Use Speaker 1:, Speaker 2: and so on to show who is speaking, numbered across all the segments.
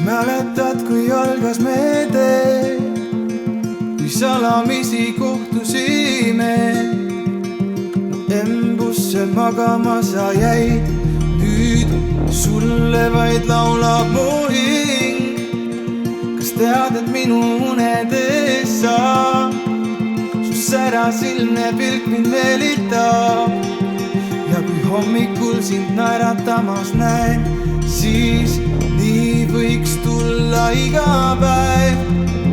Speaker 1: Mäletad, kui algas me tee, kui salamisi kohtusime, embusse magama sa jäid, nüüd sulle vaid laulab mu hing. Kas tead, et minu unedes sa, su särasilmne pilk mind meelitab ja kui hommikul sind naeratamas näen, siis nii võiks tulla iga päev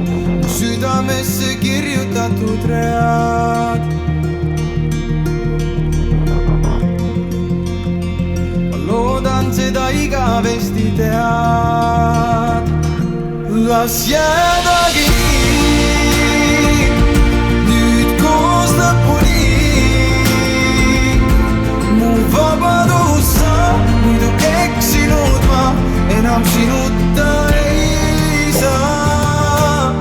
Speaker 1: mu südamesse kirjutatud read. Ma loodan seda igavesti tead. Las jäädagi nii, nüüd koos lõpuni. Mu vabadus sa, muidu eksinud ma, enam sinuta ei saa.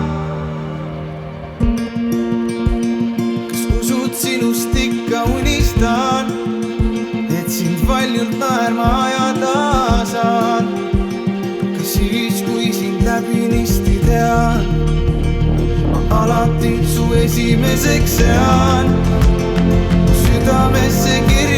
Speaker 1: Kas usud sinust ikka unistan, et sind valjult naerma ajada saan? Ka siis, kui sind läbinisti tean, ma alati su esimeseks sean. Südamesse kirja